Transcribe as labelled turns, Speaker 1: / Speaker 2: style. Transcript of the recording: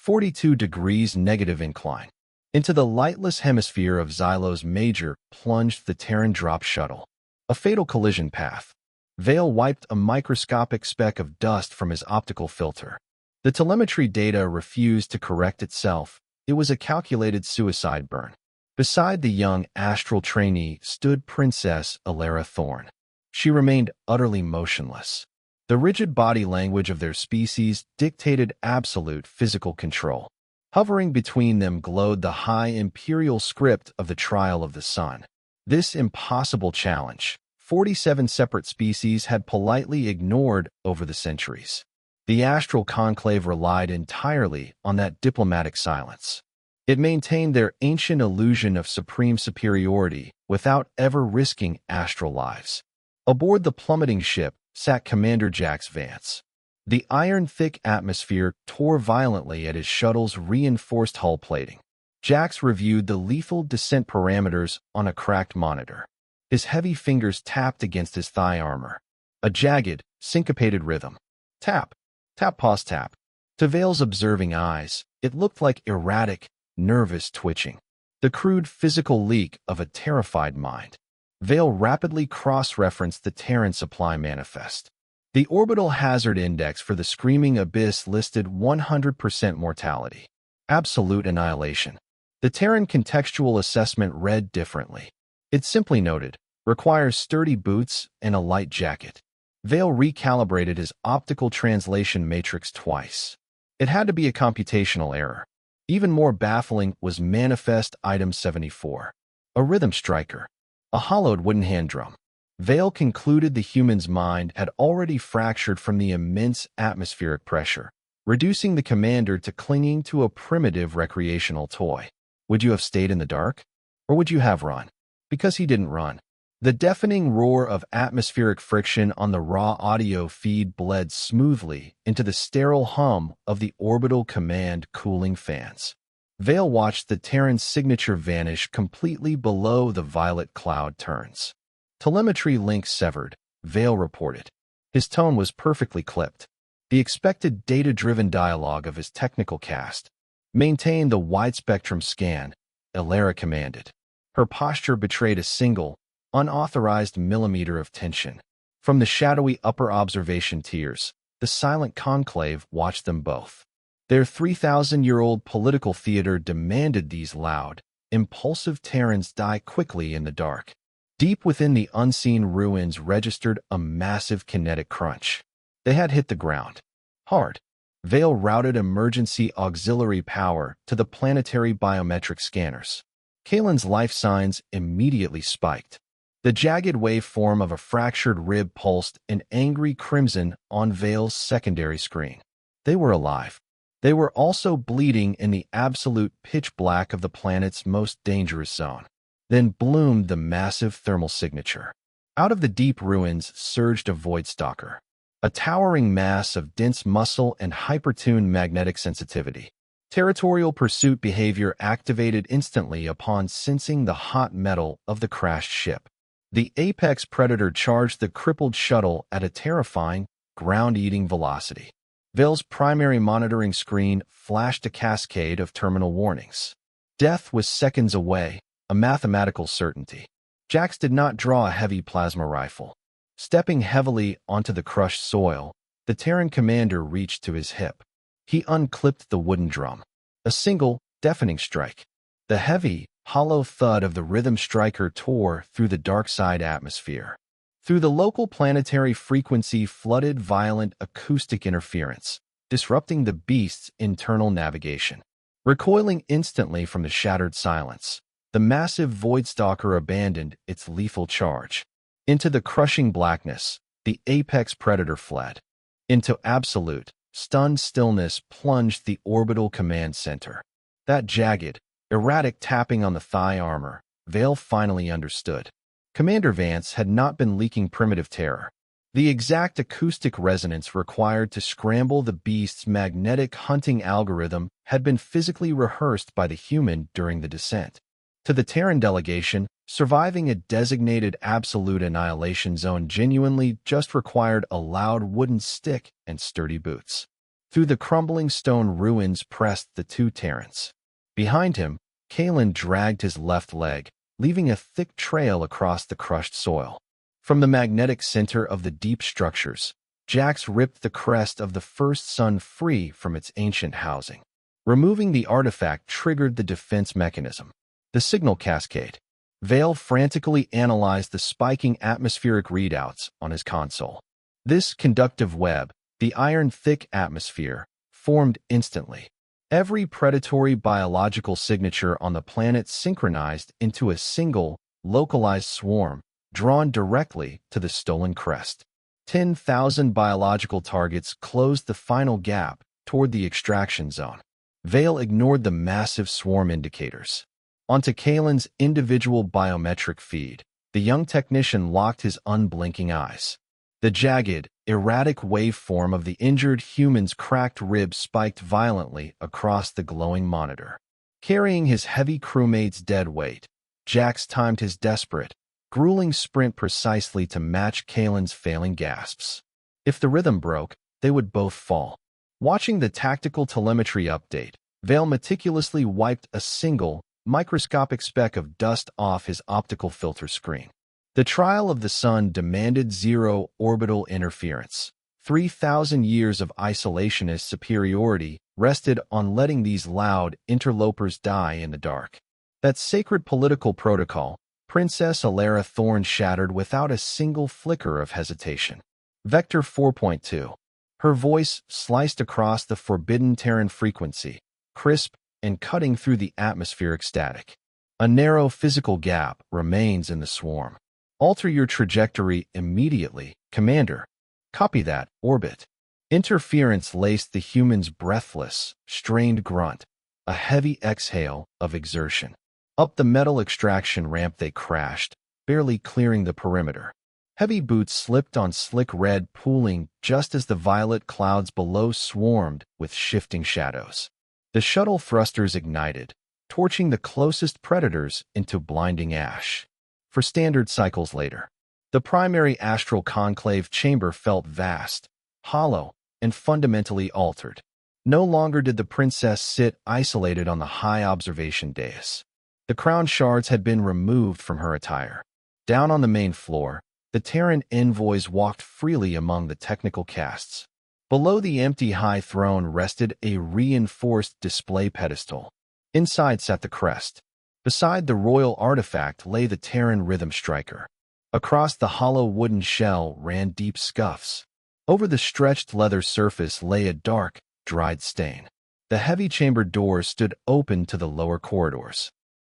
Speaker 1: 42 degrees negative incline. Into the lightless hemisphere of Xylos Major plunged the Terran drop shuttle. A fatal collision path. Vale wiped a microscopic speck of dust from his optical filter. The telemetry data refused to correct itself. It was a calculated suicide burn. Beside the young astral trainee stood Princess Alara Thorne. She remained utterly motionless. The rigid body language of their species dictated absolute physical control. Hovering between them glowed the high imperial script of the Trial of the Sun. This impossible challenge, 47 separate species had politely ignored over the centuries. The astral conclave relied entirely on that diplomatic silence. It maintained their ancient illusion of supreme superiority without ever risking astral lives. Aboard the plummeting ship sat Commander Jax Vance. The iron-thick atmosphere tore violently at his shuttle's reinforced hull plating. Jax reviewed the lethal descent parameters on a cracked monitor. His heavy fingers tapped against his thigh armor. A jagged, syncopated rhythm. Tap, tap, pause, tap. To Vale's observing eyes, it looked like erratic, nervous twitching. The crude physical leak of a terrified mind. Vale rapidly cross-referenced the Terran supply manifest. The orbital hazard index for the screaming abyss listed 100% mortality. Absolute annihilation. The Terran contextual assessment read differently. It simply noted, requires sturdy boots and a light jacket. Vale recalibrated his optical translation matrix twice. It had to be a computational error. Even more baffling was Manifest Item 74. A rhythm striker. A hollowed wooden hand drum. Vale concluded the human's mind had already fractured from the immense atmospheric pressure, reducing the commander to clinging to a primitive recreational toy. Would you have stayed in the dark? Or would you have run? Because he didn't run. The deafening roar of atmospheric friction on the raw audio feed bled smoothly into the sterile hum of the orbital command cooling fans. Vale watched the Terran's signature vanish completely below the violet cloud turns. Telemetry link severed, Vale reported. His tone was perfectly clipped. The expected data-driven dialogue of his technical cast. Maintain the wide-spectrum scan, Alara commanded. Her posture betrayed a single, unauthorized millimeter of tension. From the shadowy upper observation tiers, the silent conclave watched them both. Their 3,000-year-old political theater demanded these loud, impulsive Terrans die quickly in the dark. Deep within the unseen ruins registered a massive kinetic crunch. They had hit the ground. Hard. Vale routed emergency auxiliary power to the planetary biometric scanners. Kalen's life signs immediately spiked. The jagged waveform of a fractured rib pulsed in angry crimson on Vale's secondary screen. They were alive. They were also bleeding in the absolute pitch black of the planet's most dangerous zone. Then bloomed the massive thermal signature. Out of the deep ruins surged a void stalker, a towering mass of dense muscle and hypertuned magnetic sensitivity. Territorial pursuit behavior activated instantly upon sensing the hot metal of the crashed ship. The apex predator charged the crippled shuttle at a terrifying, ground-eating velocity. Vale's primary monitoring screen flashed a cascade of terminal warnings. Death was seconds away, a mathematical certainty. Jax did not draw a heavy plasma rifle. Stepping heavily onto the crushed soil, the Terran commander reached to his hip. He unclipped the wooden drum. A single, deafening strike. The heavy, hollow thud of the rhythm striker tore through the dark-side atmosphere. Through the local planetary frequency flooded violent acoustic interference, disrupting the beast's internal navigation. Recoiling instantly from the shattered silence, the massive Voidstalker abandoned its lethal charge. Into the crushing blackness, the apex predator fled. Into absolute, stunned stillness plunged the orbital command center. That jagged, erratic tapping on the thigh armor, Vale finally understood. Commander Vance had not been leaking primitive terror. The exact acoustic resonance required to scramble the beast's magnetic hunting algorithm had been physically rehearsed by the human during the descent. To the Terran delegation, surviving a designated absolute annihilation zone genuinely just required a loud wooden stick and sturdy boots. Through the crumbling stone ruins pressed the two Terrans. Behind him, Kalen dragged his left leg, leaving a thick trail across the crushed soil. From the magnetic center of the deep structures, Jax ripped the crest of the first sun free from its ancient housing. Removing the artifact triggered the defense mechanism. The signal cascade. Vale frantically analyzed the spiking atmospheric readouts on his console. This conductive web, the iron-thick atmosphere, formed instantly. Every predatory biological signature on the planet synchronized into a single, localized swarm, drawn directly to the stolen crest. 10,000 biological targets closed the final gap toward the extraction zone. Vale ignored the massive swarm indicators. Onto Kalen's individual biometric feed, the young technician locked his unblinking eyes. The jagged, erratic waveform of the injured human's cracked rib spiked violently across the glowing monitor. Carrying his heavy crewmate's dead weight, Jax timed his desperate, grueling sprint precisely to match Kalen's failing gasps. If the rhythm broke, they would both fall. Watching the tactical telemetry update, Vale meticulously wiped a single, microscopic speck of dust off his optical filter screen. The trial of the sun demanded zero orbital interference. 3,000 years of isolationist superiority rested on letting these loud interlopers die in the dark. That sacred political protocol, Princess Alara Thorne shattered without a single flicker of hesitation. Vector 4.2. Her voice sliced across the forbidden Terran frequency, crisp and cutting through the atmospheric static. A narrow physical gap remains in the swarm. Alter your trajectory immediately, Commander. Copy that, orbit. Interference laced the human's breathless, strained grunt, a heavy exhale of exertion. Up the metal extraction ramp they crashed, barely clearing the perimeter. Heavy boots slipped on slick red pooling just as the violet clouds below swarmed with shifting shadows. The shuttle thrusters ignited, torching the closest predators into blinding ash. For standard cycles later, the primary astral conclave chamber felt vast, hollow, and fundamentally altered. No longer did the princess sit isolated on the high observation dais. The crown shards had been removed from her attire. Down on the main floor, the Terran envoys walked freely among the technical casts. Below the empty high throne rested a reinforced display pedestal. Inside sat the crest. Beside the royal artifact lay the Terran rhythm striker. Across the hollow wooden shell ran deep scuffs. Over the stretched leather surface lay a dark, dried stain. The heavy chamber doors stood open to the lower corridors.